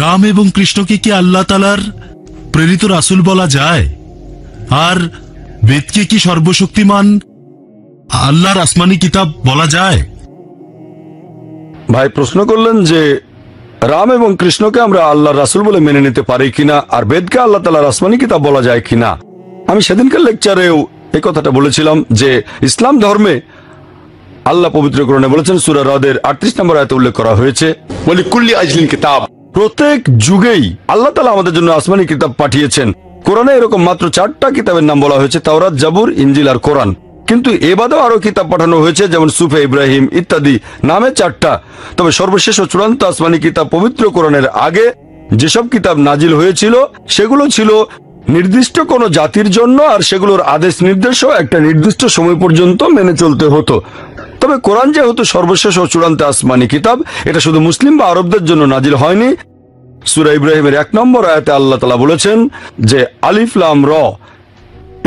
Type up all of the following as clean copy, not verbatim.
রাম এবং কৃষ্ণকে কি আল্লাহ তাআলার প্রেরিত রাসূল বলা যায়? আর বেদকে কি সর্বশক্তিমান আল্লাহর আসমানি কিতাব বলা যায়? ভাই প্রশ্ন করলেন যে রাম এবং কৃষ্ণকে আমরা আল্লাহর রাসূল বলে মেনে নিতে পারি কিনা, আর বেদকে আল্লাহ তাআলার আসমানি কিতাব বলা যায় কিনা। আমি সেদিনকার লেকচারেও এই কথাটা বলেছিলাম যে ইসলাম ধর্মে আল্লাহ পবিত্র কোরআনে বলেছেন, সূরা রদের 38 নম্বর আয়াতে উল্লেখ করা হয়েছে, ওয়ালিকুল্লি আজলিন কিতাব, প্রত্যেক যুগেই আল্লাহ তাআলা আমাদের জন্য আসমানি কিতাব পাঠিয়েছেন। কোরআনে এরকম মাত্র 4টা কিতাবের নাম বলা হয়েছে, তাওরাত, জাবুর, ইনজিল আর কোরআন। কিন্তু এ বাদেও আরো কিতাব পাঠানো হয়েছে, যেমন সুফে ইব্রাহিম ইত্যাদি, নামে 4টা। তবে সর্বশেষ ও চূড়ান্ত আসমানি কিতাব পবিত্র কোরআনের আগে যেসব কিতাব নাজিল হয়েছিল সেগুলো ছিল নির্দিষ্ট কোনো জাতির জন্য, আর সেগুলোর আদেশ নির্দেশও একটা নির্দিষ্ট সময় পর্যন্ত মেনে চলতে হতো। তবে কোরআন যেহেতু সর্বশেষ ও চূড়ান্ত আসমানি কিতাব, এটা শুধু মুসলিম বা আরবদের জন্য নাজিল হয়নি। সূরা ইব্রাহিমের 1 নম্বর আয়াতে আল্লাহ তাআলা বলেছেন যে আলিফ লাম র,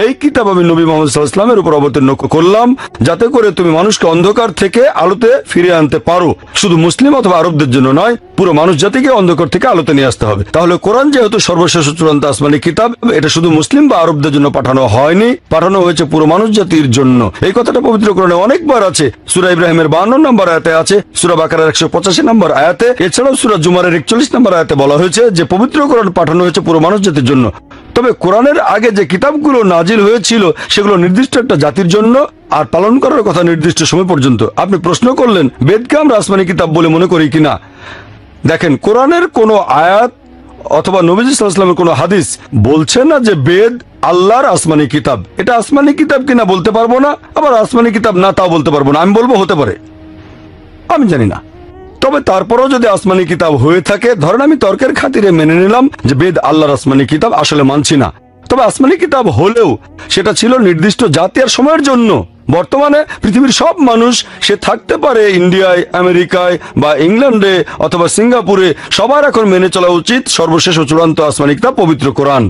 এই কিতাব আমি নবী মুহাম্মদ সাল্লাল্লাহু আলাইহি ওয়াসাল্লামের উপর অবতীর্ণ করলাম যাতে করে তুমি মানুষকে অন্ধকার থেকে আলোতে ফিরিয়ে আনতে পারো। শুধু মুসলিম অথবা আরবদের জন্য নয়, পুরো মানুষ জাতিকে অন্ধকার থেকে আলোতে নিয়ে আসতে হবে। তাহলে কোরআন যেহেতু সর্বশেষ ও চূড়ান্ত আসমানি কিতাব, এটা শুধু মুসলিম বা আরবদের জন্য পাঠানো হয়নি, পাঠানো হয়েছে পুরো মানুষ জাতির জন্য। এই কথাটা পবিত্র কোরআনে অনেকবার আছে। সূরা ইব্রাহিমের 52 নম্বর আয়াতে আছে, সূরা বাকারার 185 নম্বর আয়াতে, এছাড়াও সূরা জুমারের 41 নম্বর আয়াতে বলা হয়েছে যে পবিত্র কোরআন পাঠানো হয়েছে পুরো মানুষ জাতির জন্য। তবে কোরআনের আগে যে কিতাবগুলো নাজিল হয়েছিল সেগুলো নির্দিষ্ট একটা জাতির জন্য, আর পালন করার কথা নির্দিষ্ট সময় পর্যন্ত। আপনি প্রশ্ন করলেন বেদকে আমরা আসমানি কিতাব বলে মনে করি কিনা। দেখেন, কোরআনের কোনো আয়াত অথবা নবীজি সাল্লাল্লাহু আলাইহি ওয়াসাল্লামের কোনো হাদিস বলছে না যে বেদ আল্লাহর আসমানি কিতাব। এটা আসমানি কিতাব কিনা বলতে পারবো না, আবার আসমানি কিতাব না তাও বলতে পারবো না। আমি বলবো হতে পারে, আমি জানি না। তবে তারপরেও যদি আসমানি কিতাব হয়ে থাকে, ধরেন আমি তর্কের খাতিরে মেনে নিলাম যে বেদ আল্লাহর আসমানি কিতাব, আসলে মানছি না। তবে আসমানি কিতাব হলেও সেটা ছিল নির্দিষ্ট জাতি আর সময়ের জন্য। বর্তমানে পৃথিবীর সব মানুষ, সে থাকতে পারে ইন্ডিয়ায়, আমেরিকায় বা ইংল্যান্ডে অথবা সিঙ্গাপুরে, সবার এখন মেনে চলা উচিত সর্বশেষ ও চূড়ান্ত আসমানি কিতাব পবিত্র কোরআন।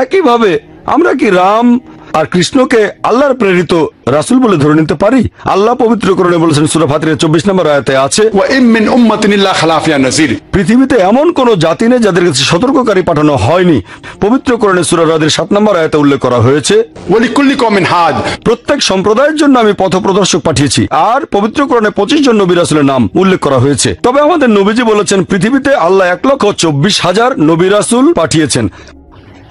একইভাবে আমরা কি রাম আর কৃষ্ণকে আল্লাহর প্রেরিত রাসূল বলে ধরে নিতে পারি? আল্লাহ পবিত্র কোরআনে বলেছেন, সূরা ফাতিরের 24 নম্বর আয়াতে আছে, ওয়া ইম মিন উম্মাতিন ইল্লা খালা ফিহা নাযীর, পৃথিবীতে এমন কোন জাতি নেই যাদের কাছে সতর্ককারী পাঠানো হয়নি। পবিত্র কোরআনে সূরা রদের 7 নম্বর আয়াতে উল্লেখ করা হয়েছে, ওয়ালিকুল্লি কওমিন হাদ, প্রত্যেক সম্প্রদায়ের জন্য আমি পথপ্রদর্শক পাঠিয়েছি। আর পবিত্র কোরআনে 25 জন নবী রাসূলের নাম উল্লেখ করা হয়েছে। তবে আমাদের নবীজি বলেছেন পৃথিবীতে আল্লাহ 1,24,000 নবী রাসূল পাঠিয়েছেন।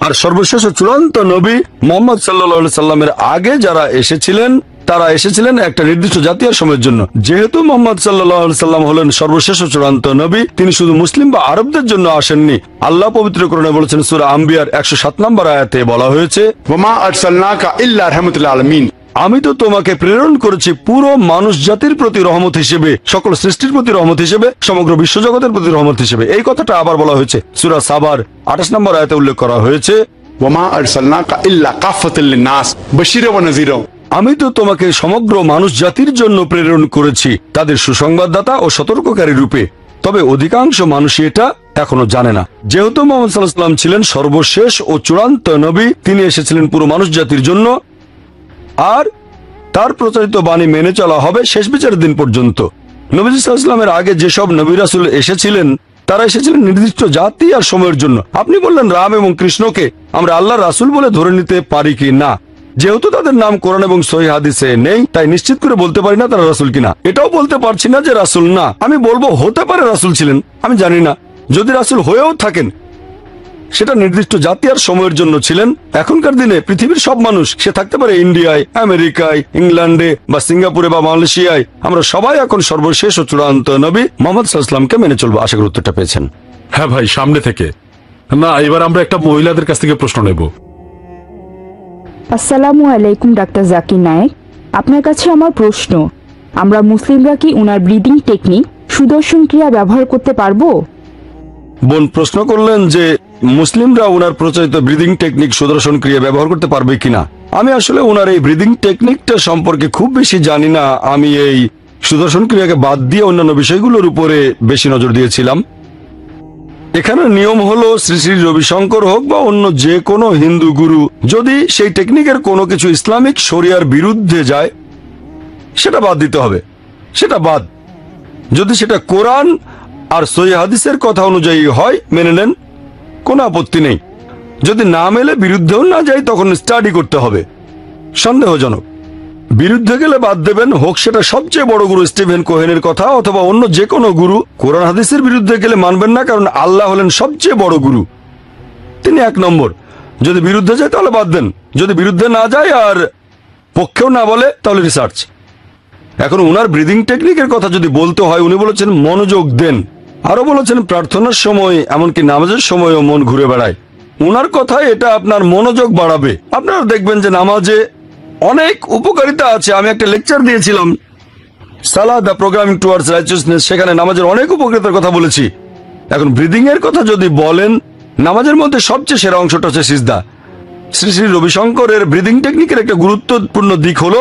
আর সর্বশেষ চূড়ান্ত নবী মুহাম্মদ সাল্লাল্লাহু আলাইহি সাল্লামের আগে যারা এসেছিলেন, তারা এসেছিলেন একটা নির্দিষ্ট জাতি আর সময়ের জন্য। যেহেতু মুহাম্মদ সাল্লাল্লাহু আলাইহি সাল্লাম হলেন সর্বশেষ চূড়ান্ত নবী, তিনি শুধু মুসলিম বা আরবদের জন্য আসেননি। আল্লাহ পবিত্র কোরআনে বলেছেন, সূরা আম্বিয়ার 107 নম্বর আয়াতে বলা হয়েছে, ওয়া মা আরসালনাকা ইল্লা রাহমাতুল আলামিন, আমি তো তোমাকে প্রেরণ করেছি পুরো মানুষ জাতির প্রতি রহমত হিসেবে, সকল সৃষ্টির প্রতি রহমত হিসেবে, সমগ্র বিশ্বজগতের প্রতি রহমত হিসেবে। এই কথাটা আবার বলা হয়েছে সূরা সাবার 28 নম্বর আয়াতে উল্লেখ করা হয়েছে, ওয়া মা আরসালনাকা ইল্লা কাফাতাল লিন-নাস বাশীরা ওয়া নাযীরা, আমি তো তোমাকে সমগ্র মানুষ জাতির জন্য প্রেরণ করেছি, তাদের সুসংবাদদাতা ও সতর্ককারী রূপে। তবে অধিকাংশ মানুষই এটা এখনো জানে না। যেহেতু মুহাম্মদ সাল্লাল্লাহু আলাইহি ওয়াসাল্লাম ছিলেন সর্বশেষ ও চূড়ান্ত নবী, তিনি এসেছিলেন পুরো মানুষ জাতির জন্য, আর তার প্রচারিত বাণী মেনে চলা হবে শেষ বিচারের দিন পর্যন্ত। নবী সাল্লাল্লাহু আলাইহি ওয়াসাল্লামের আগে যেসব নবী রাসূল এসেছিলেন, তারা এসেছিলেন নির্দিষ্ট জাতি আর সময়ের জন্য। আপনি বললেন রাম এবং কৃষ্ণকে আমরা আল্লাহর রাসূল বলে ধরে নিতে পারি কি না। যেহেতু তাদের নাম কোরআন এবং সহিহ হাদিসে নেই, তাই নিশ্চিত করে বলতে পারি না তারা রাসূল কিনা। এটাও বলতে পারছি না যে রাসূল না। আমি বলবো হতে পারে রাসূল ছিলেন, আমি জানি না। যদি রাসূল হয়েও থাকেন, সেটা নির্দিষ্ট জাতি আর সময়ের জন্য ছিলেন। এখনকার দিনে পৃথিবীর সব মানুষ, সে থাকতে পারে ইন্ডিয়ায়, আমেরিকায়, ইংল্যান্ডে বা সিঙ্গাপুরে বা মালয়েশিয়ায়, আমরা সবাই এখন সর্বশেষ ও চূড়ান্ত নবী মুহাম্মদ সাল্লাল্লাহু আলাইহি ওয়াসাল্লামকে মেনে চলবো। আশা করি উত্তরটা পেয়েছেন। হ্যাঁ ভাই, সামনে থেকে না। এবার আমরা একটা মহিলাদের কাছ থেকে প্রশ্ন নেব। আসসালামু আলাইকুম ডাক্তার জাকির নায়েক, আপনার কাছে আমার প্রশ্ন, আমরা মুসলিমরা কি উনার ব্রিদিং টেকনিক সুদর্শন ক্রিয়া ব্যবহার করতে পারবো? বোন প্রশ্ন করলেন যে মুসলিমরা ওনার প্রচলিত ব্রিদিং টেকনিক সুদর্শন ক্রিয়া ব্যবহার করতে পারবে কিনা। আমি আসলে ওনার এই ব্রিদিং টেকনিকটা সম্পর্কে খুব বেশি জানি না। আমি এই সুদর্শন ক্রিয়াকে বাদ দিয়ে অন্যান্য বিষয়গুলোর উপরে বেশি নজর দিয়েছিলাম। এখানে নিয়ম হলো শ্রী শ্রী রবিশঙ্কর হোক বা অন্য যে কোনো হিন্দু গুরু, যদি সেই টেকনিকের কোনো কিছু ইসলামিক শরিয়ার বিরুদ্ধে যায়, সেটা বাদ দিতে হবে। সেটা বাদ। যদি সেটা কোরআন আর সহিহ হাদিসের কথা অনুযায়ী হয় মেনে নেন, কোনো আপত্তি নেই। যদি না মেলে বিরুদ্ধেও না যায় তখন স্টাডি করতে হবে। সন্দেহজনক বিরুদ্ধে গেলে বাদ দেবেন, হোক সেটা সবচেয়ে বড় গুরু স্টিভেন কোহেনের কথা অথবা অন্য যে কোনো গুরু। কোরআন হাদিসের বিরুদ্ধে গেলে মানবেন না, কারণ আল্লাহ হলেন সবচেয়ে বড় গুরু, তিনি 1 নম্বর। যদি বিরুদ্ধে যায় তাহলে বাদ দেন, যদি বিরুদ্ধে না যায় আর পক্ষেও না বলে তাহলে রিসার্চ। এখন উনার ব্রিদিং টেকনিকের কথা যদি বলতে হয়, উনি বলেছেন মনোযোগ দেন, আরো বলেছেন প্রার্থনার সময় এমনকি নামাজের সময়ও মন ঘুরে বেড়ায়। উনার কথায় এটা আপনার মনোযোগ বাড়াবে। আপনারা দেখবেন যে নামাজে অনেক উপকারিতা আছে। আমি একটা লেকচার দিয়েছিলাম, সালাহ দ্য প্রোগ্রামিং টুয়ার্ডস রাইচিয়াসনেস, সেখানে নামাজের অনেক উপকারিতার কথা বলেছি। এখন ব্রিদিং এর কথা যদি বলেন, নামাজের মধ্যে সবচেয়ে সেরা অংশটা হচ্ছে সিজদা। শ্রী শ্রী রবিশঙ্করের ব্রিদিং টেকনিকের একটা গুরুত্বপূর্ণ দিক হলো,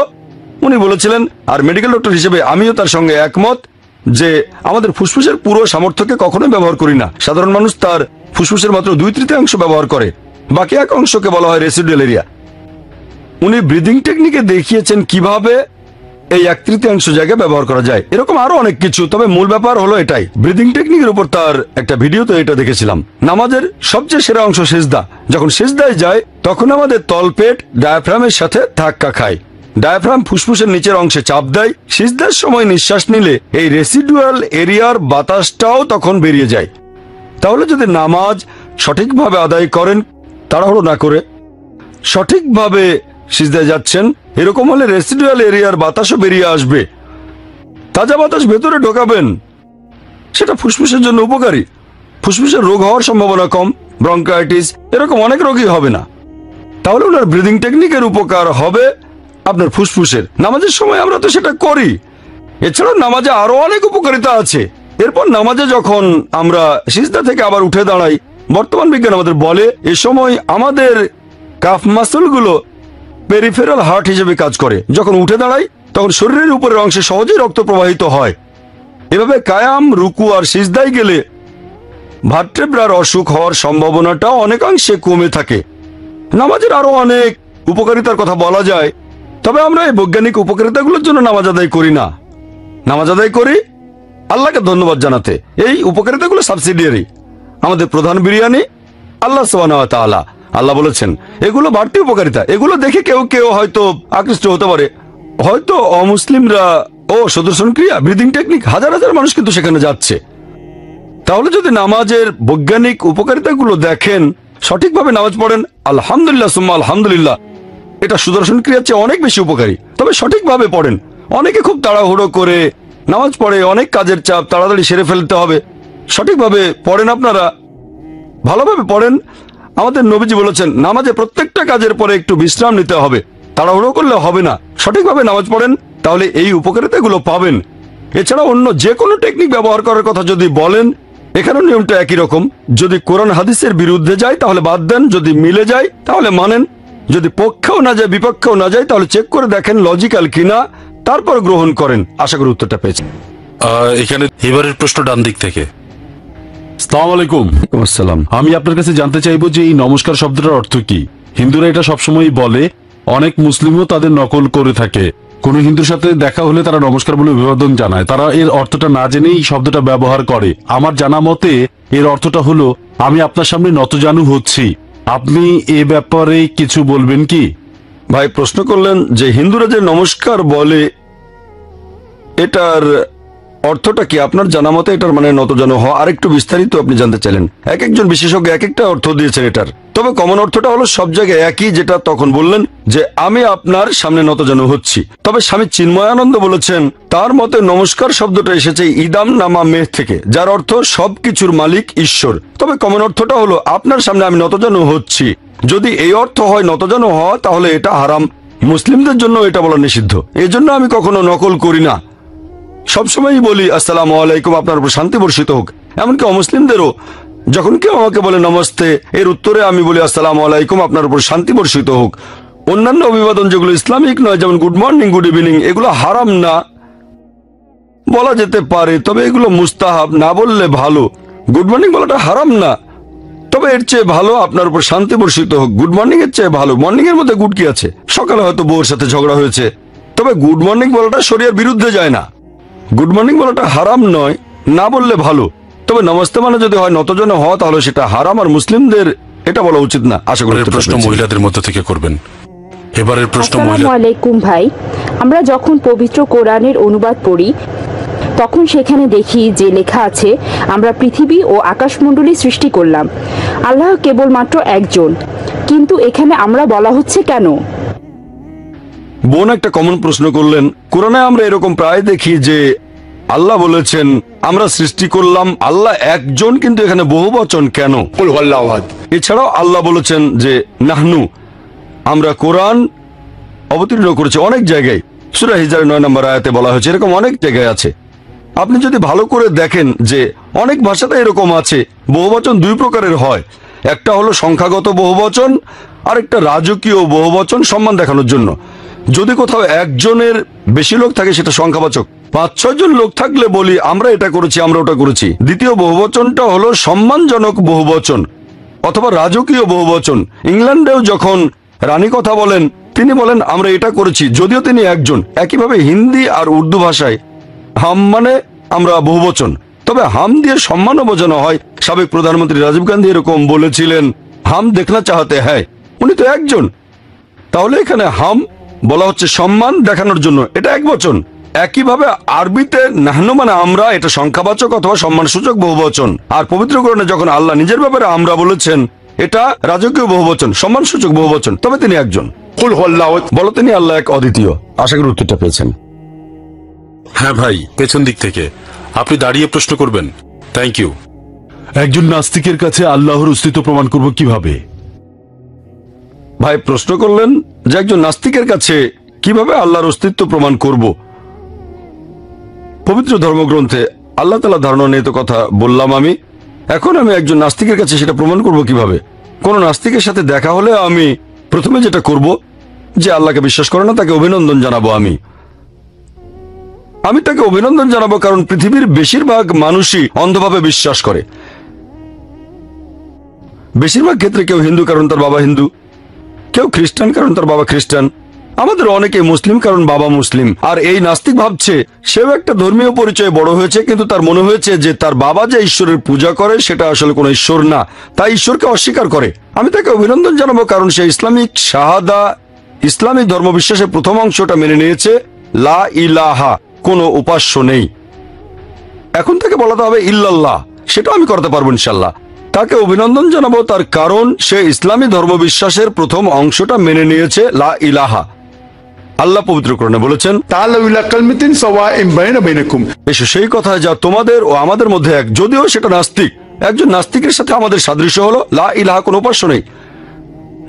উনি বলেছিলেন, আর মেডিকেল ডক্টর হিসেবে আমিও তার সঙ্গে একমত, যে আমাদের ফুসফুসের পুরো সামর্থ্যকে কখনোই ব্যবহার করি না। সাধারণ মানুষ তার ফুসফুসের মাত্র 2/3 ব্যবহার করে, বাকি 1 অংশকে বলা হয় রেসিডুয়াল এরিয়া। উনি ব্রিদিং টেকনিকে দেখিয়েছেন কিভাবে এই 1/3 জায়গায় ব্যবহার করা যায়। এরকম আরো অনেক কিছু, তবে মূল ব্যাপার হলো এটাই। ব্রিদিং টেকনিকের উপর তার একটা ভিডিওতে এটা দেখেছিলাম। নামাজের সবচেয়ে সেরা অংশ সিজদা। যখন সিজদায় যায় তখন আমাদের তলপেট ডায়াফ্রামের সাথে ধাক্কা খায়, ডায়াফ্রাম ফুসফুসের নিচের অংশে চাপ দেয়। সিজদার সময় নিঃশ্বাস নিলে এই রেসিডুয়াল এরিয়ার বাতাসটাও তখন বেরিয়ে যায়। তাহলে যদি নামাজ সঠিকভাবে আদায় করেন, তাড়াহুড়ো না করে সঠিকভাবে সিজদায় যাচ্ছেন, এরকম হলে রেসিডুয়াল এরিয়ার বাতাসও বেরিয়ে আসবে। তাজা বাতাস ভেতরে ঢোকাবেন, সেটা ফুসফুসের জন্য উপকারী। ফুসফুসের রোগ হওয়ার সম্ভাবনা কম, ব্রঙ্কাইটিস এরকম অনেক রোগই হবে না। তাহলে ওনার ব্রিদিং টেকনিকের উপকার হবে আপনার ফুসফুসের। নামাজের সময় আমরা তো সেটা করি, এছাড়াও নামাজে আরো অনেক উপকারিতা আছে। এরপর নামাজে যখন আমরা সিজদা থেকে আবার উঠে দাঁড়াই, বর্তমান বিজ্ঞান আমাদের বলে এ সময় আমাদের কাফ মাসলগুলো পেরিফেরাল হার্ট হিসেবে কাজ করে। যখন উঠে দাঁড়াই তখন শরীরের উপরের অংশে সহজেই রক্ত প্রবাহিত হয়। এভাবে কায়াম, রুকু আর সিজদায় গেলে ভার্টেব্রার অসুখ হওয়ার সম্ভাবনাটা অনেকাংশে কমে থাকে। নামাজের আরো অনেক উপকারিতার কথা বলা যায়, তবে আমরা এই বৈজ্ঞানিক উপকারিতাগুলোর জন্য নামাজ আদায় করি না। নামাজ আদায় করি আল্লাহকে ধন্যবাদ জানাতে। এই উপকারিতাগুলো সাবসিডিয়ারি। আমাদের প্রধান বিরিয়ানি আল্লাহ সুবহানাহু ওয়া তাআলা। আল্লাহ বলেছেন এগুলো বাড়তি উপকারিতা। এগুলো দেখে কেউ কেউ হয়তো আকৃষ্ট হতে পারে, হয়তো অমুসলিমরা ও সুদর্শন ক্রিয়া, ব্রিদিং টেকনিক, হাজার হাজার মানুষ কিন্তু সেখানে যাচ্ছে। তাহলে যদি নামাজের বৈজ্ঞানিক উপকারিতাগুলো দেখেন, সঠিকভাবে নামাজ পড়েন, আলহামদুলিল্লাহ সুম্মা আলহামদুলিল্লাহ, এটা সুদর্শন ক্রিয়ার চেয়ে অনেক বেশি উপকারী। তবে সঠিকভাবে পড়েন। অনেকে খুব তাড়াহুড়ো করে নামাজ পড়ে, অনেক কাজের চাপ, তাড়াতাড়ি সেরে ফেলতে হবে। সঠিকভাবে পড়েন, আপনারা ভালোভাবে পড়েন। আমাদের নবীজি বলেছেন নামাজে প্রত্যেকটা কাজের পরে একটু বিশ্রাম নিতে হবে, তাড়াহুড়ো করলে হবে না। সঠিকভাবে নামাজ পড়েন, তাহলে এই উপকারিতাগুলো পাবেন। এছাড়া অন্য যে কোনো টেকনিক ব্যবহার করার কথা যদি বলেন, এখানেও নিয়মটা একই রকম। যদি কোরআন হাদিসের বিরুদ্ধে যায় তাহলে বাদ দেন, যদি মিলে যায় তাহলে মানেন, যদি পক্ষেও না যায় বিপক্ষেও না যায় তাহলে চেক করে দেখেন লজিক্যাল কিনা, তারপর গ্রহণ করেন। আশা করি উত্তরটা পেয়েছেন। এখানে এবারের প্রশ্ন ডান দিক থেকে। আসসালামু আলাইকুম। আসসালাম। আমি আপনার কাছে জানতে চাইবো যে এই নমস্কার শব্দটার অর্থ কি? হিন্দুরা এটা সবসময় বলে, অনেক মুসলিমও তাদের নকল করে থাকে। কোন হিন্দুর সাথে দেখা হলে তারা নমস্কার বলে অভিবাদন জানায়, তারা এর অর্থটা না জেনেই এই শব্দটা ব্যবহার করে। আমার জানা মতে এর অর্থটা হলো আমি আপনার সামনে নতজানু হচ্ছি। আপনি এ ব্যাপারে কিছু বলবেন কি? ভাই প্রশ্ন করলেন যে হিন্দুরা যে নমস্কার বলে, এটার অর্থটা কি? আপনার জানা মতে এটার মানে নতজানু হওয়া। আরেকটু বিস্তারিত আপনি জানতে চাইলেন। এক একজন বিশেষজ্ঞ এক একটা অর্থ দিয়েছেন এটার, তবে কমন অর্থটা হলো সব জায়গায় একই, যেটা তখন বললেন যে আমি আপনার সামনে নতজানু হচ্ছি। তবে স্বামী চিন্ময়ানন্দ বলেছেন তার মতে নমস্কার শব্দটা এসেছে ইদাম নামা মেহ থেকে, যার অর্থ সবকিছুর মালিক ঈশ্বর। তবে কমন অর্থটা হলো আপনার সামনে আমি নতজানু হচ্ছি। যদি এই অর্থ হয় নতজানু হওয়া, তাহলে এটা হারাম। মুসলিমদের জন্য এটা বলা নিষিদ্ধ। এজন্য আমি কখনো নকল করি না, সবসময়ই বলি আসসালামু আলাইকুম, আপনার উপর শান্তি বর্ষিত হোক। এমনকি অমুসলিমদেরও যখন কেউ আমাকে বলে নমস্তে, এর উত্তরে আমি বলি আসসালামু আলাইকুম, আপনার উপর শান্তি বর্ষিত হোক। অন্যান্য অভিবাদন যেগুলো ইসলামিক নয়, যেমন গুড মর্নিং, গুড ইভিনিং, এগুলো হারাম না, বলা যেতে পারে, তবে এগুলো মুস্তাহাব, না বললে ভালো। গুড মর্নিং বলাটা হারাম না, তবে এর চেয়ে ভালো আপনার উপর শান্তি বর্ষিত হোক। গুড মর্নিং এর চেয়ে ভালো। মর্নিং এর মধ্যে গুড কি আছে? সকালে হয়তো বউর সাথে ঝগড়া হয়েছে, তবে গুড মর্নিং বলাটা শরীয়তের বিরুদ্ধে যায় না। গুড মর্নিং বলাটা হারাম নয়, না বললে ভালো, তবে তবে নমস্তে মানে যদি হয় নতজনে হওয়া, তাহলে সেটা হারাম, আর মুসলিমদের এটা বলা উচিত না। আশা করি এবারের প্রশ্ন মহিলাদের মধ্যে থেকে করবেন। এবারের প্রশ্ন আসসালামু আলাইকুম ভাই, আমরা যখন পবিত্র কোরআনের অনুবাদ পড়ি তখন সেখানে দেখি যে লেখা আছে আমরা পৃথিবী ও আকাশমণ্ডলী সৃষ্টি করলাম, আল্লাহ কেবলমাত্র একজন, কিন্তু এখানে আমরা বলা হচ্ছে কেন? বোন একটা কমন প্রশ্ন করলেন। কোরআনে আমরা এরকম প্রায় দেখি যে আল্লাহ বলেছেন আমরা সৃষ্টি করলাম, আল্লাহ একজন, কিন্তু এখানে বহু বচন কেন? কুল হুয়াল্লাহু আহাদ। এছাড়াও আল্লাহ বলেছেন যে নাহনু, আমরা কোরআন অবতীর্ণ করেছি অনেক জায়গায়। সূরা হিজরের 9 নম্বর আয়াতে বলা হয়েছে, এরকম অনেক জায়গায় আছে। আপনি যদি ভালো করে দেখেন যে অনেক ভাষাতে এরকম আছে, বহুবচন দুই প্রকারের হয়। একটা হলো সংখ্যাগত বহুবচন, আর একটা রাজকীয় বহুবচন, সম্মান দেখানোর জন্য। যদি কোথাও একজনের বেশি লোক থাকে সেটা সংখ্যাবাচক। 5-6 জন লোক থাকলে বলি আমরা এটা করেছি, আমরা ওটা করেছি। দ্বিতীয় বহুবচনটা হলো সম্মানজনক বহুবচন অথবা রাজকীয় বহুবচন। ইংল্যান্ডেও যখন রানী কথা বলেন, তিনি বলেন আমরা এটা করেছি, যদিও তিনি একজন। একইভাবে হিন্দি আর উর্দু ভাষায় হাম মানে আমরা বহুবচন, তবে হাম দিয়ে সম্মানও বোঝানো হয়। সাবেক প্রধানমন্ত্রী রাজীব গান্ধী এরকম বলেছিলেন, হাম দেখনা চাহতে হ্যায়, উনি তো একজন। তাহলে এখানে হাম বলা হচ্ছে সম্মান দেখানোর জন্য, এটা একবচন। একইভাবে আরবিতে নাহনু মানে আমরা, এটা সংখ্যাবাচক অথবা সম্মানসূচক বহুবচন। আর পবিত্র কোরআনে যখন আল্লাহ নিজের ব্যাপারে আমরা বলেছেন, এটা রাজকীয় বহুবচন, সম্মানসূচক বহুবচন, তবে তিনি একজন। কুল হুয়াল্লাহু আহাদ। বলো তিনি আল্লাহ এক, অদ্বিতীয়। আশা করি উত্তরটা পেয়েছেন। হ্যাঁ ভাই, পেছন দিক থেকে আপনি দাঁড়িয়ে প্রশ্ন করবেন। Thank you. একজন নাস্তিকের কাছে আল্লাহর অস্তিত্ব প্রমাণ করব কিভাবে? ভাই প্রশ্ন করলেন যে একজন নাস্তিকের কাছে কিভাবে আল্লাহর অস্তিত্ব প্রমাণ করব। পবিত্র ধর্মগ্রন্থে আল্লাহ তাআলা ধারণা নিয়ে তো কথা বললাম আমি। এখন আমি একজন নাস্তিকের কাছে সেটা প্রমাণ করব কিভাবে? কোন নাস্তিকের সাথে দেখা হলে আমি প্রথমে যেটা করব, যে আল্লাহকে বিশ্বাস করে না তাকে অভিনন্দন জানাবো। আমি তাকে অভিনন্দন জানাবো, কারণ পৃথিবীর বেশিরভাগ মানুষই অন্ধভাবে বিশ্বাস করে। বেশিরভাগ ক্ষেত্রে কেউ হিন্দু কারণ তার বাবা হিন্দু, কেউ খ্রিস্টান কারণ তার বাবা খ্রিস্টান, আমাদের অনেকে মুসলিম কারণ বাবা মুসলিম। আর এই নাস্তিক ভাবছে সেও একটা ধর্মীয় পরিচয়ে বড় হয়েছে, কিন্তু তার মনে হয়েছে যে তার বাবা যে ঈশ্বরের পূজা করে সেটা আসলে কোনো ঈশ্বর না, তাই ঈশ্বরকে অস্বীকার করে। আমি তাকে অভিনন্দন জানাবো, কারণ সে ইসলামিক শাহাদা, ইসলামিক ধর্মবিশ্বাসের প্রথম অংশটা মেনে নিয়েছে, লা ইলাহা, কোনো উপাস্য নেই। এখন তাকে বলাতে হবে ইল্লাল্লাহ, সেটাও আমি করতে পারবো ইনশাল্লাহ। তাকে অভিনন্দন জানাবো তার কারণ সে ইসলামী ধর্মবিশ্বাসের প্রথম অংশটা মেনে নিয়েছে, লা ইলাহা। আল্লাহ পবিত্র কোরআনে বলেছেন, তাআলাউ ইলা কালিমাতিন সাওয়াইন বাইনা বাইনাকুম। এসো সেই কথা যা তোমাদের ও আমাদের মধ্যে এক। যদিও সেটা নাস্তিক, একজন নাস্তিকের সাথে আমাদের সাদৃশ্য হলো লা ইলাহা, কোনো উপাস্য নেই।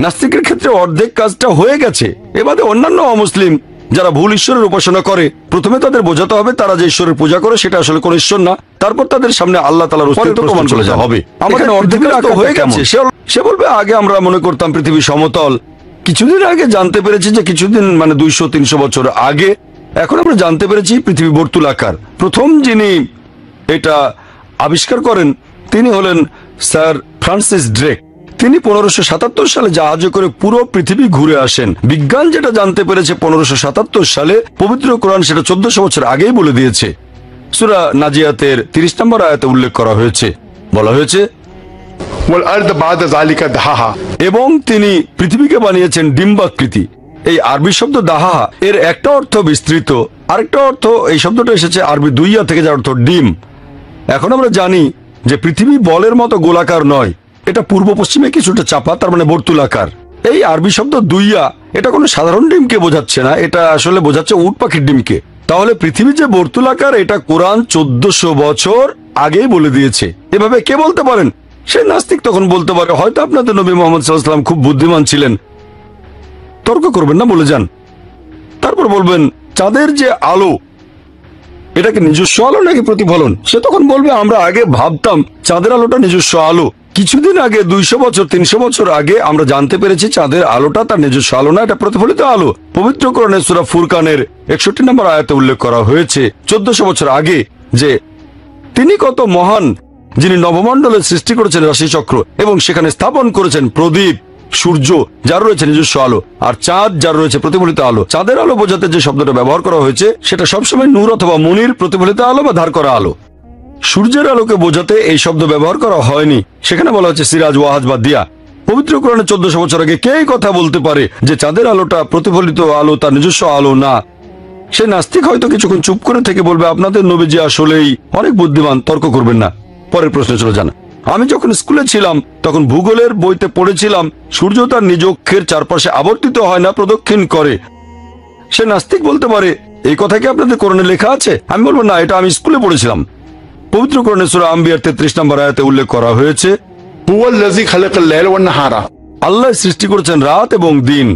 নাস্তিকের ক্ষেত্রে অর্ধেক কাজটা হয়ে গেছে। এবারে অন্যান্য অমুসলিম যারা ভুল ঈশ্বরের উপাসনা করে, প্রথমে তাদের বোঝাতে হবে তারা যে ঈশ্বরের পূজা করে সেটা আসলে কোন ঈশ্বর না, তারপর তাদের সামনে আল্লাহ তাআলার অস্তিত্ব প্রমাণ করে যা হবে। আমাদের অর্ধেক তো হয়ে গেছে। সে বলবে আগে আমরা মনে করতাম পৃথিবী সমতল, কিছুদিন আগে জানতে পেরেছি যে কিছুদিন মানে 200-300 বছর আগে, এখন আমরা জানতে পেরেছি পৃথিবী বর্তুলাকার। প্রথম যিনি এটা আবিষ্কার করেন তিনি হলেন স্যার ফ্রান্সিস ড্রেক। তিনি 1577 সালে জাহাজে করে পুরো পৃথিবী ঘুরে আসেন। বিজ্ঞান যেটা জানতে পেরেছে 1577 সালে, পবিত্র কোরআন সেটা 1400 বছর আগেই বলে দিয়েছে। সূরা নাজিয়াতের 30 নম্বর আয়াতে উল্লেখ করা হয়েছে, বলা হয়েছে ওয়াল আরদ বা'দা যালিকা দাহাহা। এবং তিনি পৃথিবীকে বানিয়েছেন ডিম্বাকৃতি। এই আরবি শব্দ দাহা এর একটা অর্থ বিস্তৃত, আরেকটা অর্থ, এই শব্দটা এসেছে আরবি দুইয়া থেকে, যার অর্থ ডিম। এখন আমরা জানি যে পৃথিবী বলের মতো গোলাকার নয়, এটা পূর্ব পশ্চিমে কিছুটা চাপা, তার মানে বর্তুলাকার। এই আরবি শব্দ দুইয়া এটা কোনো সাধারণ ডিমকে বোঝাচ্ছে না, এটা আসলে বোঝাচ্ছে উট পাখির ডিমকে। তাহলে পৃথিবী যে বর্তুলাকার এটা কোরআন 1400 বছর আগেই বলে দিয়েছে। এভাবে কে বলতে পারেন? সে নাস্তিক তখন বলতে পারে হয়তো আপনাদের নবী মুহাম্মদ সাল্লাল্লাহু আলাইহি ওয়াসাল্লাম খুব বুদ্ধিমান ছিলেন। তর্ক করবেন না, বলে যান। তারপর বলবেন চাঁদের যে আলো এটাকে নিজস্ব আলো নাকি প্রতিফলন? সে তখন বলবে আমরা আগে ভাবতাম চাঁদের আলোটা নিজস্ব আলো, কিছুদিন আগে 200 বছর 300 বছর আগে আমরা জানতে পেরেছি চাঁদের আলোটা তার নিজস্ব আলো না, এটা প্রতিফলিত আলো। পবিত্র কোরআনে সূরা ফুরকানের 61 নম্বর আয়াতে উল্লেখ করা হয়েছে 1400 বছর আগে যে তিনি কত মহান, যিনি নবমণ্ডলের সৃষ্টি করেছেন রাশিচক্র এবং সেখানে স্থাপন করেছেন প্রদীপ, সূর্য যার রয়েছে নিজস্ব আলো, আর চাঁদ যার রয়েছে প্রতিফলিত আলো। চাঁদের আলো বোঝাতে যে শব্দটা ব্যবহার করা হয়েছে সেটা সবসময় নূর অথবা মুনির, প্রতিফলিত আলো বা ধার করা আলো। সূর্যের আলোকে বোঝাতে এই শব্দ ব্যবহার করা হয়নি, সেখানে বলা হচ্ছে সিরাজ ওয়াহাজ বা দিয়া। পবিত্র কোরআনে 1400 বছর আগে কে এই কথা বলতে পারে যে চাঁদের আলোটা প্রতিফলিত আলো, তার নিজস্ব আলো না? সে নাস্তিক হয়তো কিছুক্ষণ চুপ করে থেকে বলবে আপনাদের নবীজি আসলেই অনেক বুদ্ধিমান, তর্ক করবেন না। পরের প্রশ্নে চলে যান। আমি যখন স্কুলে ছিলাম তখন ভূগোলের বইতে পড়েছিলাম সূর্য তার নিজ অক্ষের চারপাশে আবর্তিত হয় না, প্রদক্ষিণ করে। সে নাস্তিক বলতে পারে এই কথা কি আপনাদের কোরআনে লেখা আছে? আমি বলবো না, এটা আমি স্কুলে পড়েছিলাম। পবিত্র কোরআনে সূরা আম্বিয়ার 33 নম্বর আয়াতে উল্লেখ করা হয়েছে, हुवा लजी खलकल लैल वन नहारा আল্লাহ সৃষ্টি করেছেন রাত এবং দিন,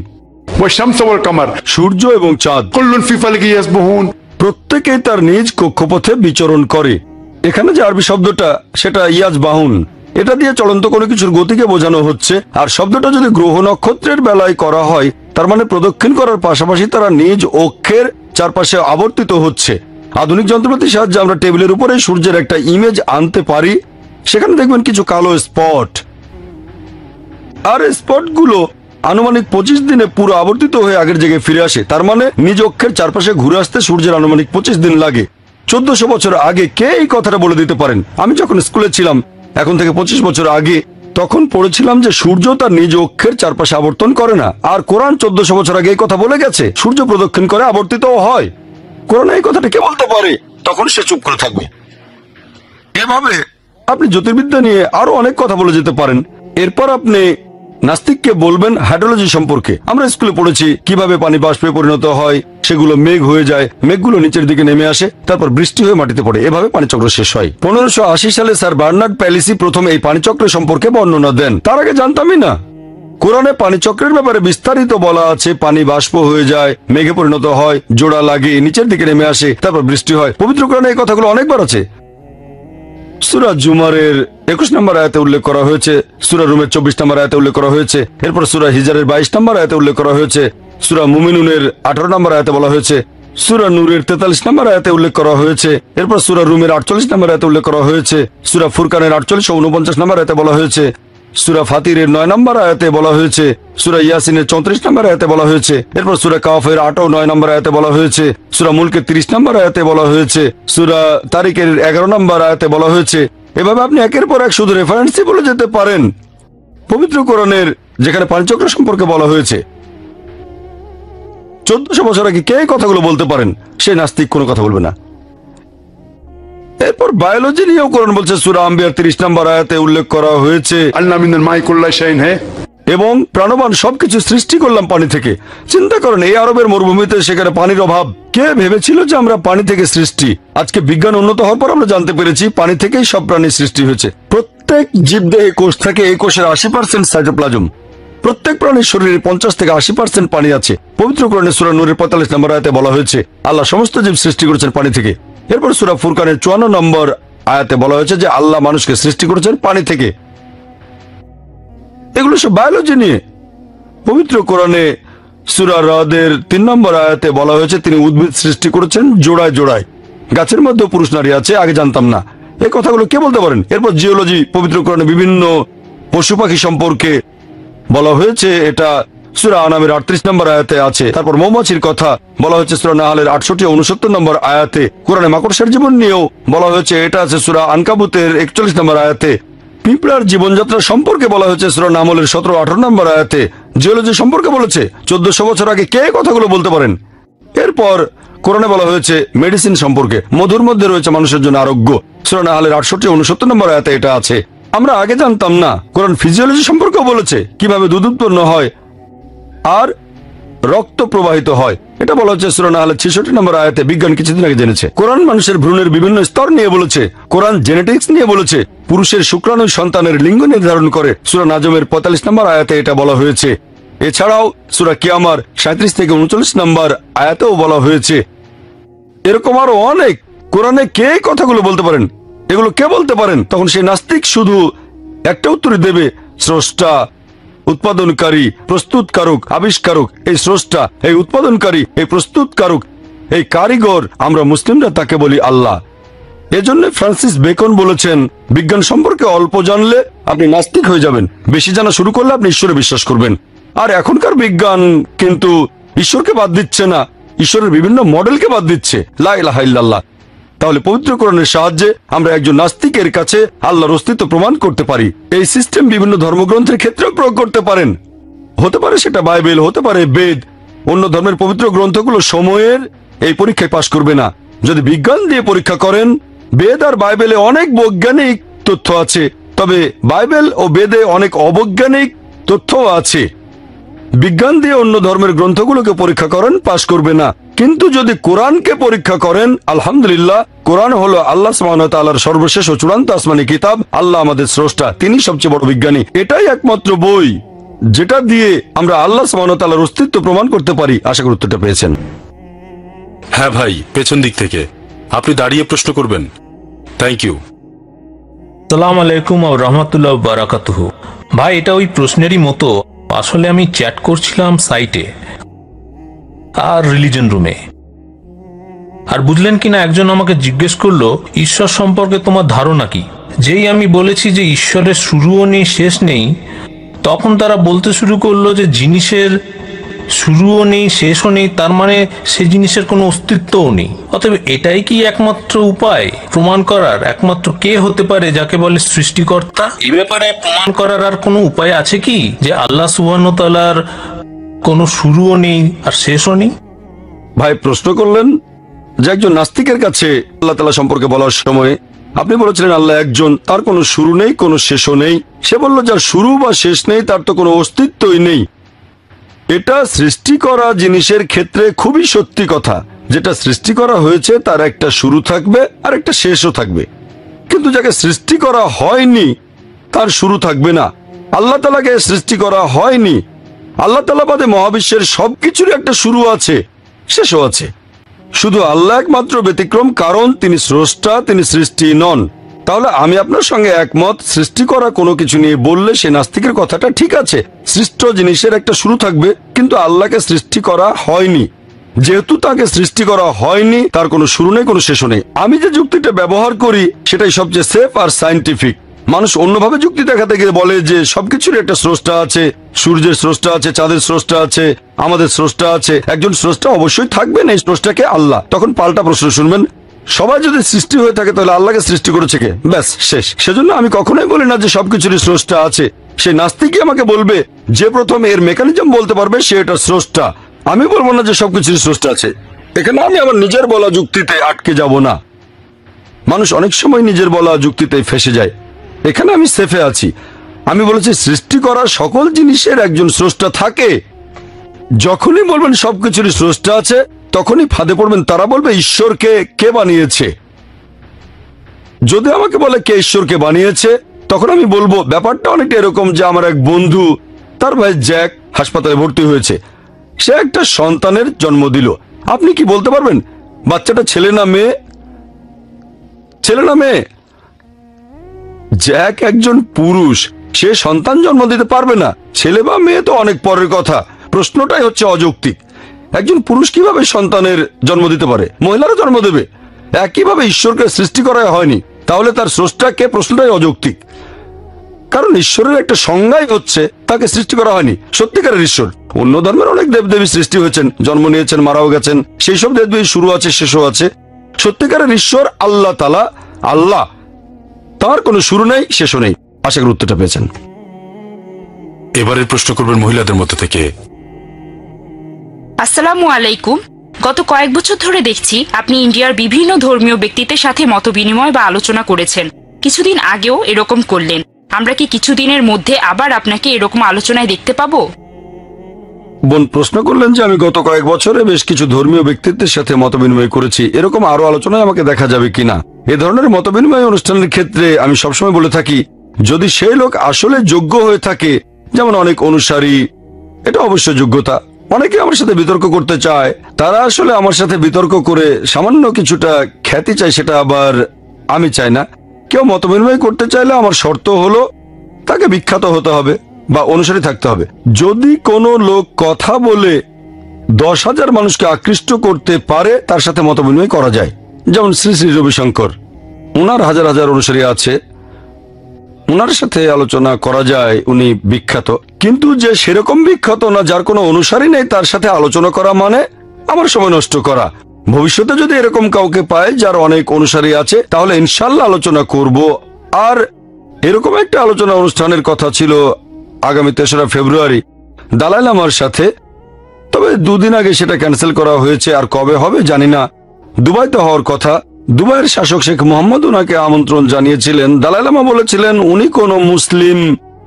व शम्स वल कमर সূর্য এবং চাঁদ, कुल्लुन फी फलकी यसबहुन। প্রত্যেকেই তার নিজ কক্ষপথে বিচরণ করে। এখানে যে আরবি শব্দটা সেটা ইয়াজ বাহুন, এটা দিয়ে চলন্ত কোনো কিছুর গতিকে বোঝানো হচ্ছে। আর শব্দটা যদি গ্রহ নক্ষত্রের বেলায় করা হয় তার মানে প্রদক্ষিণ করার পাশাপাশি তারা নিজ অক্ষের চারপাশে আবর্তিত হচ্ছে। আধুনিক যন্ত্রপাতির সাহায্যে আমরা টেবিলের উপরে সূর্যের একটা ইমেজ আনতে পারি, সেখানে দেখবেন কিছু কালো স্পট, আর স্পটগুলো আনুমানিক 25 দিনে পুরো আবর্তিত হয়ে আগের জায়গায় ফিরে আসে। তার মানে নিজ অক্ষের চারপাশে ঘুরে আসতে সূর্যের আনুমানিক 25 দিন লাগে। 1400 বছর আগে কে এই কথাটা বলে দিতে পারেন? আমি যখন স্কুলে ছিলাম, এখন থেকে 25 বছর আগে, তখন পড়েছিলাম যে সূর্য তার নিজ অক্ষের চারপাশে আবর্তন করে না। আর কোরআন 1400 বছর আগে এই কথা বলে গেছে, সূর্য প্রদক্ষিণ করে, আবর্তিতও হয়। কোরআন এই কথাটা কে বলতে পারে? তখন সে চুপ করে থাকবে। এভাবে আপনি জ্যোতির্বিদ্যা নিয়ে আরো অনেক কথা বলে যেতে পারেন। এরপর আপনি নাস্তিককে বলবেন হাইড্রোলজি সম্পর্কে। আমরা স্কুলে পড়েছি কিভাবে পানি বাষ্পে পরিণত হয়, সেগুলো মেঘ হয়ে যায়, মেঘগুলো নিচের দিকে নেমে আসে, তারপর বৃষ্টি হয়ে মাটিতে পড়ে, এভাবে পানিচক্র শেষ হয়। 1580 সালে স্যার বার্নার্ড প্যালিসি প্রথম এই পানিচক্রের সম্পর্কে বর্ণনা দেন। তার আগে জানতামই না। কোরআনে পানিচক্রের ব্যাপারে বিস্তারিত বলা আছে, পানি বাষ্প হয়ে যায়, মেঘে পরিণত হয়, জোড়া লাগে, নিচের দিকে নেমে আসে, তারপর বৃষ্টি হয়। পবিত্র কোরআনে এই কথাগুলো অনেকবার আছে। সূরা জুমারের 21 নম্বর আয়াতে উল্লেখ করা হয়েছে, সূরা রুমের 24 নম্বর আয়াতে উল্লেখ করা হয়েছে, এরপর সূরা হিজরের 22 নম্বর আয়াতে উল্লেখ করা হয়েছে, সূরা মুমিনুনের 18 নম্বর আয়াতে বলা হয়েছে, সূরা নূরের 43 নম্বর আয়াতে উল্লেখ করা হয়েছে, এরপর সূরা রুমের 48 নম্বর আয়াতে উল্লেখ করা হয়েছে, সূরা ফুরকানের 48 ও 49 নম্বর আয়াতে বলা হয়েছে, সূরা ফাতিরের 9 নম্বর আয়াতে বলা হয়েছে, সূরা ইয়াসিনের 34 নম্বর আয়াতে বলা হয়েছে, এরপর সূরা কাফের 8 ও 9 নম্বর আয়াতে বলা হয়েছে, সূরা মুলকের 30 নম্বর আয়াতে বলা হয়েছে, সূরা তারিকের 11 নম্বর আয়াতে বলা হয়েছে। এভাবে আপনি একের পর এক শুধু রেফারেন্সই বলে যেতে পারেন। পবিত্র কোরআনের যেখানে পানিচক্র সম্পর্কে বলা হয়েছে, 1400 বছর আগে কে এই কথাগুলো বলতে পারেন? সে নাস্তিক কোনো কথা বলবে না। এরপর বায়োলজি নিয়েও কোরআন বলছে, সূরা আম্বিয়ার 30 নম্বর আয়াতে উল্লেখ করা হয়েছে, अन्ना मिनल माई कुल्ला शैइन है। এবং প্রাণবান সবকিছু সৃষ্টি করলাম পানি থেকে। চিন্তা করেন, এই আরবের মরুভূমিতে সেখানে পানির অভাব। কে ভেবেছিল যে আমরা পানি থেকে সৃষ্টি? আজকে বিজ্ঞান উন্নত হওয়ার পর আমরা জানতে পেরেছি পানি থেকেই সব প্রাণী সৃষ্টি হয়েছে। প্রত্যেক জীবদেহে কোষ থাকে, এই কোষের 80% সাইটোপ্লাজম। প্রত্যেক প্রাণীর শরীরে 50 থেকে 80% পানি আছে। পবিত্র কোরআনে সূরা নূরের 45 নম্বর আয়াতে বলা হয়েছে আল্লাহ সমস্ত জীব সৃষ্টি করেছেন পানি থেকে। এরপর সূরা ফুরকানের 54 নম্বর আয়াতে বলা হয়েছে যে আল্লাহ মানুষকে সৃষ্টি করেছেন পানি থেকে। এগুলো সব বায়োলজি নিয়ে। পবিত্র কোরআনে সূরা রাদের 3 নম্বর আয়াতে বলা হয়েছে তিনি উদ্ভিদ সৃষ্টি করেছেন জোড়ায় জোড়ায়। গাছের মধ্যে পুরুষ নারী আছে, আগে জানতাম না। এই কথাগুলো কে বলতে পারেন? এরপর জিওলজি, পবিত্র কোরআনে বিভিন্ন পশু পাখি সম্পর্কে বলা হয়েছে, এটা সূরা আনামের 38 নম্বর আয়াতে আছে। তারপর মৌমাছির কথা বলা হয়েছে সূরা নাহলের 68 ও 69 নম্বর আয়াতে। কোরআনে মাকড়সার জীবন নিয়েও বলা হয়েছে, এটা আছে সূরা আনকাবুতের 41 নম্বর আয়াতে। পিঁপড়ার জীবনযাত্রা সম্পর্কে বলা হয়েছে সূরা নামলের 17-18 নম্বর আয়াতে। জিওলজি সম্পর্কে বলেছে। 1400 বছর আগে কে কথাগুলো বলতে পারেন? এরপর কোরআনে বলা হয়েছে মেডিসিন সম্পর্কে, মধুর মধ্যে রয়েছে মানুষের জন্য আরোগ্য। সূরা নাহলের 68-69 নম্বর আয়াতে এটা আছে। আমরা আগে জানতাম না। কোরআন ফিজিওলজি সম্পর্কেও বলেছে, কিভাবে দুধ উৎপন্ন হয় আর রক্ত প্রবাহিত হয়। এটা বলা হচ্ছে সূরা নাহলের 66 নম্বর আয়াতে। বিজ্ঞান কিছুদিন আগে জেনেছে। কোরআন মানুষের ভ্রূণের বিভিন্ন স্তর নিয়ে বলেছে। কোরআন জেনেটিক্স নিয়ে বলেছে। পুরুষের শুক্রাণু সন্তানের লিঙ্গ নির্ধারণ করে। সূরা নাজমের 45 নম্বর আয়াতে এটা বলা হয়েছে। এছাড়াও সূরা কিয়ামার 37 থেকে 39 নম্বর আয়াতেও বলা হয়েছে। এরকম আরো অনেক। কোরআনে কে কথাগুলো বলতে পারেন? এগুলো কে বলতে পারেন? তখন সেই নাস্তিক শুধু একটা উত্তরই দেবে, স্রষ্টা, উৎপাদনকারী, প্রস্তুতকারক, আবিষ্কারক। এই স্রষ্টা, এই উৎপাদনকারী, এই প্রস্তুতকারক, এই কারিগর, আমরা মুসলিমরা তাকে বলি আল্লাহ। এজন্য ফ্রান্সিস বেকন বলেছেন, বিজ্ঞান সম্পর্কে অল্প জানলে আপনি নাস্তিক হয়ে যাবেন, বেশি জানা শুরু করলে আপনি ঈশ্বরে বিশ্বাস করবেন। আর এখনকার বিজ্ঞান কিন্তু ঈশ্বরকে বাদ দিচ্ছে না, ঈশ্বরের বিভিন্ন মডেলকে বাদ দিচ্ছে। লা ইলাহা ইল্লাল্লাহ। তাহলে পবিত্র কোরআনের সাহায্যে আমরা একজন নাস্তিকের কাছে আল্লাহর অস্তিত্ব প্রমাণ করতে পারি। এই সিস্টেম বিভিন্ন ধর্মগ্রন্থের ক্ষেত্রেও প্রয়োগ করতে পারেন। হতে পারে সেটা বাইবেল, হতে পারে বেদ। অন্য ধর্মের পবিত্র গ্রন্থগুলো সময়ের এই পরীক্ষায় পাশ করবে না। যদি বিজ্ঞান দিয়ে পরীক্ষা করেন, বেদ আর বাইবেলে অনেক বৈজ্ঞানিক তথ্য আছে, তবে বাইবেল ও বেদে অনেক অবৈজ্ঞানিক তথ্য আছে। বিজ্ঞান দিয়ে অন্য ধর্মের গ্রন্থগুলোকে পরীক্ষা করেন, পাশ করবে না। কিন্তু যদি কোরআনকে পরীক্ষা করেন, আলহামদুলিল্লাহ, কোরআন হলো আল্লাহ সুবহানাহু ওয়া তাআলার সর্বশেষ ও চূড়ান্ত আসমানি কিতাব। আল্লাহ আমাদের স্রষ্টা, তিনি সবচেয়ে বড় বিজ্ঞানী। এটাই একমাত্র বই যেটা দিয়ে আমরা আল্লাহ সুবহানাহু ওয়া তাআলার অস্তিত্ব প্রমাণ করতে পারি। আশা করি উত্তরটা পেয়েছেন। হ্যাঁ ভাই, পেছন দিক থেকে আপনি দাঁড়িয়ে প্রশ্ন করবেন। Thank you. সালাম আলাইকুম ও রহমতুল্লাহ বারাকাতুহু। ভাই, এটা ওই প্রশ্নেরই মতো। আসলে আমি চ্যাট করছিলাম সাইটে আর রিলিজন রুমে, আর বুঝলেন কিনা একজন আমাকে জিজ্ঞেস করলো, ঈশ্বর সম্পর্কে তোমার ধারণা কি? যেই আমি বলেছি যে ঈশ্বরের শুরুও নেই শেষ নেই, তখন তারা বলতে শুরু করলো যে জিনিসের শুরুও নেই শেষও নেই, তার মানে সে জিনিসের কোনো অস্তিত্বও নেই। অতএব এটাই কি একমাত্র উপায় প্রমাণ করার? একমাত্র কে হতে পারে যাকে বলে সৃষ্টিকর্তা? এ ব্যাপারে প্রমাণ করার আর কোনো উপায় আছে কি যে আল্লাহ সুবহানাহু ওয়া তাআলার কোনো শুরুও নেই আর শেষও নেই? ভাই প্রশ্ন করলেন যে একজন নাস্তিকের কাছে আল্লাহ তাআলা সম্পর্কে বলার সময় আপনি বলেছিলেন আল্লাহ একজন, তার কোনো শুরু নেই, কোনো শেষও নেই। সে বলল যার শুরু বা শেষ নেই তার তো কোনো অস্তিত্বই নেই। এটা সৃষ্টি করা জিনিসের ক্ষেত্রে খুবই সত্যি কথা। যেটা সৃষ্টি করা হয়েছে তার একটা শুরু থাকবে আর একটা শেষও থাকবে, কিন্তু যাকে সৃষ্টি করা হয়নি তার শুরু থাকবে না। আল্লাহ তাআলাকে সৃষ্টি করা হয়নি। আল্লাহ তাআলা বাদে মহাবিশ্বের সবকিছুর একটা শুরু আছে, শেষও আছে। শুধু আল্লাহ একমাত্র ব্যতিক্রম, কারণ তিনি স্রষ্টা, তিনি সৃষ্টি নন। তাহলে আমি আপনার সঙ্গে একমত, সৃষ্টি করা কোনো কিছু নিয়ে বললে সে নাস্তিকের কথাটা ঠিক আছে। সৃষ্ট জিনিসের একটা শুরু থাকবে, কিন্তু আল্লাহকে সৃষ্টি করা হয়নি। যেহেতু তাকে সৃষ্টি করা হয়নি, তার কোনো শুরু নেই, কোনো শেষও নেই। আমি যে যুক্তিটা ব্যবহার করি সেটাই সবচেয়ে সেফ আর সায়েন্টিফিক। মানুষ অন্যভাবে যুক্তি দেখাতে গিয়ে বলে যে সবকিছুর একটা স্রষ্টা আছে, সূর্যের স্রষ্টা আছে, চাঁদের স্রষ্টা আছে, আমাদের স্রষ্টা আছে। একজন স্রষ্টা অবশ্যই থাকবেন, এই স্রষ্টাকে আল্লাহ। তখন পাল্টা প্রশ্ন শুনবেন, সবাই যদি সৃষ্টি হয়ে থাকে তাহলে আল্লাহকে সৃষ্টি করেছে কে? ব্যাস, শেষ। সেজন্য আমি কখনোই বলি না যে সবকিছুরই স্রষ্টা আছে। সেই নাস্তিকই আমাকে বলবে, যে প্রথম এর মেকানিজম বলতে পারবে সে এটা স্রষ্টা। আমি বলবো না যে সবকিছুরই স্রষ্টা আছে। এখানে আমি আমার নিজের বলা যুক্তিতে আটকে যাব না। মানুষ অনেক সময় নিজের বলা যুক্তিতে ফেসে যায়। এখানে আমি সেফে আছি। আমি বলেছি সৃষ্টি করা সকল জিনিসের একজন স্রষ্টা থাকে। যখনই বলবেন সবকিছুরই স্রষ্টা আছে, তখনই ফাঁদে পড়বেন। তারা বলবে ঈশ্বরকে কে বানিয়েছে। যদি আমাকে বলে কে ঈশ্বরকে বানিয়েছে, তখন আমি বলবো ব্যাপারটা অনেকটা এরকম যে আমার এক বন্ধু, তার ভাই জ্যাক হাসপাতালে ভর্তি হয়েছে। সে একটা সন্তানের জন্ম দিল। আপনি কি বলতে পারবেন বাচ্চাটা ছেলে না মেয়ে? ছেলে না মেয়ে? জ্যাক একজন পুরুষ, সে সন্তান জন্ম দিতে পারবে না। ছেলে বা মেয়ে তো অনেক পরের কথা। প্রশ্নটাই হচ্ছে অযৌক্তিক। একজন পুরুষ কিভাবে সন্তানের জন্ম দিতে পারে? মহিলারা জন্ম দেবে। একইভাবে ঈশ্বরকে সৃষ্টি করা হয়নি, তাহলে তার স্রষ্টাকে? প্রশ্নটাই অযৌক্তিক। কারণ ঈশ্বরের একটা সংজ্ঞাই হচ্ছে তাকে সৃষ্টি করা হয়নি। সত্যিকারের ঈশ্বর। অন্য ধর্মের অনেক দেবদেবী সৃষ্টি হয়েছেন, জন্ম নিয়েছেন, মারাও গেছেন। সেই সব দেবদেবীর শুরু আছে, শেষও আছে। সত্যিকারের ঈশ্বর আল্লাহ তাআলা, আল্লাহ, তার কোনো শুরু নেই, শেষও নেই। আশা করি উত্তরটা পেয়েছেন। এবারের প্রশ্ন করবেন মহিলাদের মধ্যে থেকে। আসসালামু আলাইকুম। গত কয়েক বছর ধরে দেখছি আপনি ইন্ডিয়ার বিভিন্ন ধর্মীয় ব্যক্তিত্বের সাথে মতবিনিময় বা আলোচনা করেছেন। কিছুদিন আগেও এরকম করলেন। আমরা কি কিছুদিনের মধ্যে আবার আপনাকে এরকম আলোচনায় দেখতে পাবো? বোন প্রশ্ন করলেন যে আমি গত কয়েক বছরে বেশ কিছু ধর্মীয় ব্যক্তিত্বের সাথে মতবিনিময় করেছি, এরকম আরো আলোচনায় আমাকে দেখা যাবে কিনা। এ ধরনের মতবিনিময় অনুষ্ঠানের ক্ষেত্রে আমি সবসময় বলে থাকি, যদি সেই লোক আসলে যোগ্য হয়ে থাকে, যেমন অনেক অনুসারী, এটা অবশ্য যোগ্যতা। অনেকে আমার সাথে বিতর্ক করতে চায়, তারা আসলে আমার সাথে বিতর্ক করে সামান্য কিছুটা খ্যাতি চায়, সেটা আবার আমি চাই না। কেউ মতবিনিময় করতে চাইলে আমার শর্ত হলো তাকে বিখ্যাত হতে হবে বা অনুসারী থাকতে হবে। যদি কোনো লোক কথা বলে 10,000 মানুষকে আকৃষ্ট করতে পারে, তার সাথে মতবিনিময় করা যায়। যেমন শ্রী শ্রী রবিশঙ্কর, ওনার হাজার হাজার অনুসারী আছে, ওনার সাথে আলোচনা করা যায়, উনি বিখ্যাত। কিন্তু যে সেরকম বিখ্যাত না, যার কোনো অনুসারী নেই, তার সাথে আলোচনা করা মানে আমার সময় নষ্ট করা। ভবিষ্যতে যদি এরকম কাউকে পায় যার অনেক অনুসারী আছে তাহলে ইনশাল্লাহ আলোচনা করব। আর এরকম একটা আলোচনা অনুষ্ঠানের কথা ছিল আগামী 3রা ফেব্রুয়ারি দালাই লামার সাথে, তবে 2 দিন আগে সেটা ক্যান্সেল করা হয়েছে। আর কবে হবে জানি না। দুবাইতে হওয়ার কথা। দুবাইয়ের শাসক শেখ মোহাম্মদ ওনাকে আমন্ত্রণ জানিয়েছিলেন। দালাই লামা বলেছিলেন উনি কোনো মুসলিম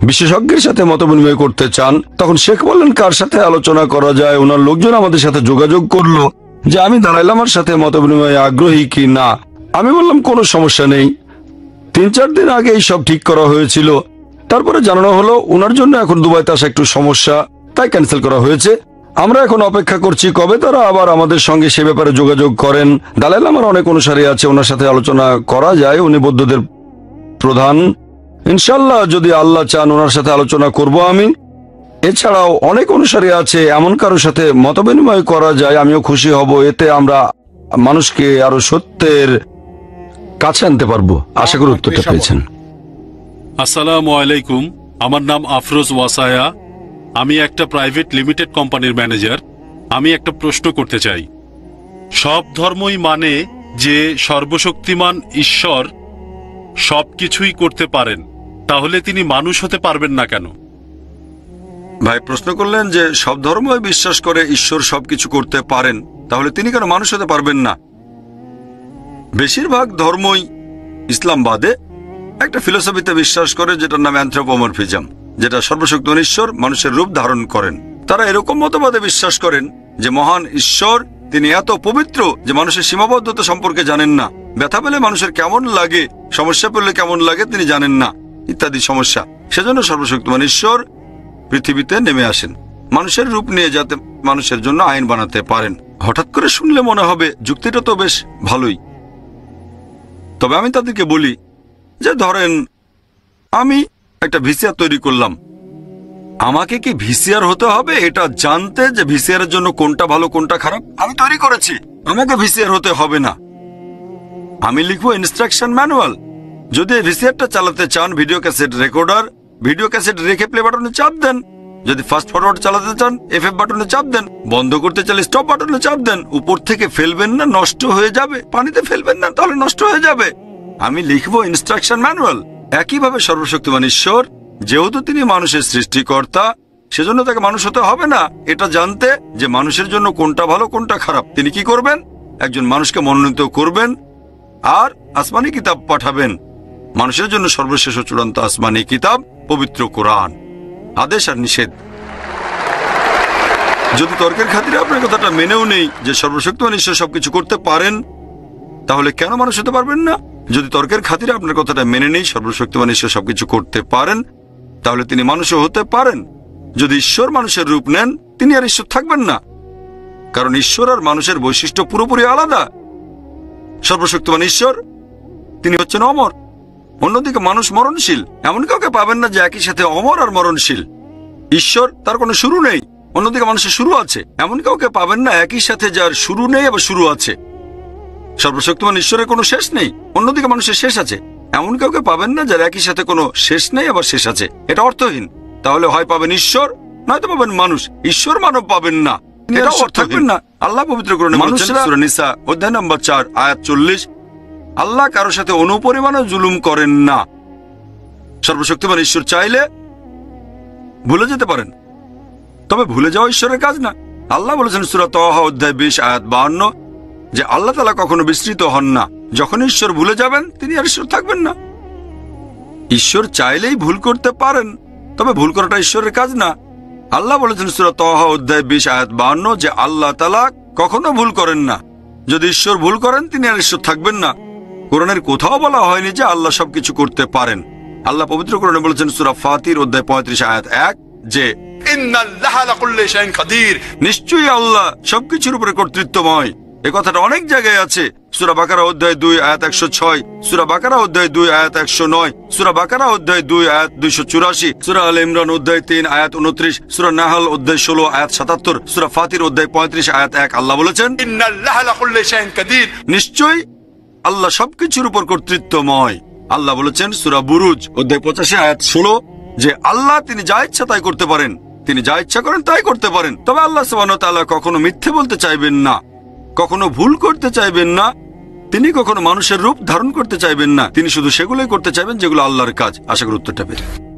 বিশেষজ্ঞের সাথে মত বিনিময় করতে চান। তখন শেখ বললেন কার সাথে আলোচনা করা যায়। ওনার লোকজন আমাদের সাথে যোগাযোগ করলো যে আমি দালাই লামার সাথে মত বিনিময়ে আগ্রহী কি না। আমি বললাম কোনো সমস্যা নেই। 3-4 দিন আগে এই সব ঠিক করা হয়েছিল। তারপরে জানানো হলো ওনার জন্য এখন দুবাইতে আসা একটু সমস্যা, তাই ক্যান্সেল করা হয়েছে। আমরা এখন অপেক্ষা করছি কবে তারা আবার আমাদের সঙ্গে সে ব্যাপারে যোগাযোগ করেন। দালাই লামার অনেক অনুসারী আছে, ওনার সাথে আলোচনা করা যায়। উনি বৌদ্ধদের প্রধান। ইনশাল্লাহ যদি আল্লাহ চান ওনার সাথে আলোচনা করব আমি। এছাড়াও অনেক অনুসারী আছে, এমন কারোর সাথে মত বিনিময় করা যায় আমিও খুশি হব। এতে আমরা মানুষকে আরো সত্যের কাছে আনতে পারবো। আশা করি উত্তরটা পেয়েছেন। আসসালামু আলাইকুম, আমার নাম আফরোজ ওয়াসায়া। আমি একটা প্রাইভেট লিমিটেড কোম্পানির ম্যানেজার। আমি একটা প্রশ্ন করতে চাই। সব ধর্মই মানে যে সর্বশক্তিমান ঈশ্বর সবকিছুই করতে পারেন, তাহলে তিনি মানুষ হতে পারবেন না কেন? ভাই প্রশ্ন করলেন যে সব ধর্মই বিশ্বাস করে ঈশ্বর সবকিছু করতে পারেন, তাহলে তিনি কেন মানুষ হতে পারবেন না? বেশিরভাগ ধর্মই ইসলাম বাদে একটা ফিলোসফিতে বিশ্বাস করে যেটার নাম অ্যানথ্রোপোমরফিজম, যেটা সর্বশক্তিমান ঈশ্বর মানুষের রূপ ধারণ করেন। তারা এরকম মতবাদে বিশ্বাস করেন যে মহান ঈশ্বর তিনি এত পবিত্র যে মানুষের সীমাবদ্ধতা সম্পর্কে জানেন না, ব্যথা পেলে মানুষের কেমন লাগে, সমস্যা পেলে কেমন লাগে তিনি জানেন না, ইত্যাদি সমস্যা। সেজন্য সর্বশক্তিমান ঈশ্বর পৃথিবীতে নেমে আসেন মানুষের রূপ নিয়ে, যাতে মানুষের জন্য আইন বানাতে পারেন। হঠাৎ করে শুনলে মনে হবে যুক্তিটা তো বেশ ভালোই। তবে আমি তাদেরকে বলি যে ধরেন আমি একটা ভিসিআর তৈরি করলাম, আমাকে কি ভিসিআর হতে হবে এটা জানতে যে ভিসিআর এর জন্য কোনটা ভালো কোনটা খারাপ? আমি তৈরি করেছি, আমাকে ভিসিআর হতে হবে না। আমি লিখবো ইনস্ট্রাকশন ম্যানুয়াল। যদি ভিসিআরটা চালাতে চান video cassette recorder, video cassette রেখে প্লে বাটনে চাপ দেন। যদি ফাস্ট ফরওয়ার্ড চালাতে চান এফএফ বাটনে চাপ দেন। বন্ধ করতে চাইলে স্টপ বাটনে চাপ দেন। উপর থেকে ফেলবেন না, নষ্ট হয়ে যাবে। পানিতে ফেলবেন না, তাহলে নষ্ট হয়ে যাবে। আমি লিখবো ইনস্ট্রাকশন ম্যানুয়াল। একইভাবে সর্বশক্তিমান ঈশ্বর যেহেতু তিনি মানুষের সৃষ্টিকর্তা, সেজন্য তাকে মানুষ হতে হবে না এটা জানতে যে মানুষের জন্য কোনটা ভালো কোনটা খারাপ। তিনি কি করবেন? একজন মানুষকে মনোনীত করবেন আর আসমানি কিতাব পাঠাবেন। মানুষের জন্য সর্বশেষ ও চূড়ান্ত আসমানি কিতাব পবিত্র কোরআন, আদেশ আর নিষেধ। যদি তর্কের খাতিরে আপনার কথাটা মেনেও নেই যে সর্বশক্তিমান ঈশ্বর সবকিছু করতে পারেন, তাহলে কেন মানুষ হতে পারবেন না? যদি তর্কের খাতিরে আপনার কথাটা মেনে নেই সর্বশক্তিমান ঈশ্বর সবকিছু করতে পারেন, তাহলে তিনি মানুষও হতে পারেন। যদি ঈশ্বর মানুষের রূপ নেন তিনি আর ঈশ্বর থাকবেন না, কারণ ঈশ্বর আর মানুষের বৈশিষ্ট্য পুরোপুরি আলাদা। সর্বশক্তিমান ঈশ্বর তিনি হচ্ছেন অমর, অন্যদিকে মানুষ মরণশীল। এমন কাউকে পাবেন না যে একই সাথে অমর আর মরণশীল। ঈশ্বর তার কোনো শুরু নেই, অন্যদিকে মানুষের শুরু আছে। এমন কাউকে পাবেন না একই সাথে যার শুরু নেই আবার শুরু আছে। সর্বশক্তিমান ঈশ্বরের কোনো শেষ নেই, অন্যদিকে মানুষের শেষ আছে। এমন কাউকে পাবেন না যার একই সাথে কোনো শেষ নেই আবার শেষ আছে। এটা অর্থহীন। তাহলে হয় পাবেন ঈশ্বর, নয়তো পাবেন মানুষ। ঈশ্বর মানব পাবেন না, এটাও অর্থহীন না। আল্লাহ পবিত্র কোরআনে বলেছেন সূরা নিসা অধ্যায় নম্বর 4 আয়াত 40, আল্লাহ কারোর সাথে অনুপরিমাণও জুলুম করেন না। সর্বশক্তিমান ঈশ্বর চাইলে ভুলে যেতে পারেন, তবে ভুলে যাওয়া ঈশ্বরের কাজ না। আল্লাহ বলেছেন সূরা তাহা অধ্যায় 20 আয়াত 52 যে আল্লাহ তাআলা কখনো বিস্মৃত হন না। যখন ঈশ্বর ভুলে যাবেন তিনি আর ঈশ্বর থাকবেন না। ঈশ্বর চাইলেই ভুল করতে পারেন, তবে ভুল করাটা ঈশ্বরের কাজ না। আল্লাহ বলেছেন সূরা তাহা অধ্যায় 20 আয়াত 52 যে আল্লাহ তাআলা কখনো ভুল করেন না। যদি ঈশ্বর ভুল করেন তিনি আর ঈশ্বর থাকবেন না। কোরআনের কোথাও বলা হয়নি যে আল্লাহ সবকিছু করতে পারেন। আল্লাহ পবিত্র কোরআনে বলেছেন সূরা ফাতির অধ্যায় 35 আয়াত 1 যে ইন্নাল্লাহা লাকুল্লি শাইইন কাদির, নিশ্চয়ই আল্লাহ সবকিছুর উপরে কর্তৃত্বময়। এই কথাটা অনেক জায়গায় আছে। সূরা বাকারা অধ্যায় 2 আয়াত 106, সূরা বাকারা অধ্যায় 2 আয়াত 109, সূরা বাকারা অধ্যায় 2 আয়াত 284, সূরা আলে ইমরান অধ্যায় 3 আয়াত 29, সূরা নাহল অধ্যায় 16 আয়াত 77, সূরা ফাতির অধ্যায় 35 আয়াত 1। আল্লাহ বলেছেন ইন্নাল্লাহা লাকুল্লি শাইইন কাদির, নিশ্চয়ই আল্লাহ সবকিছুর উপর কর্তৃত্বময়। আল্লাহ বলেছেন সূরা বুরুজ অধ্যায় 85 আয়াত 16 যে আল্লাহ তিনি যা ইচ্ছা তাই করতে পারেন, তিনি যা ইচ্ছা করেন তাই করতে পারেন। তবে আল্লাহ সুবহানাহু ওয়া তাআলা কখনো মিথ্যে বলতে চাইবেন না। কখনো ভুল করতে চাইবেন না, তিনি কখনো মানুষের রূপ ধারণ করতে চাইবেন না, তিনি শুধু সেগুলোই করতে চাইবেন যেগুলো আল্লাহর কাজ। আশা করি উত্তরটা পেয়ে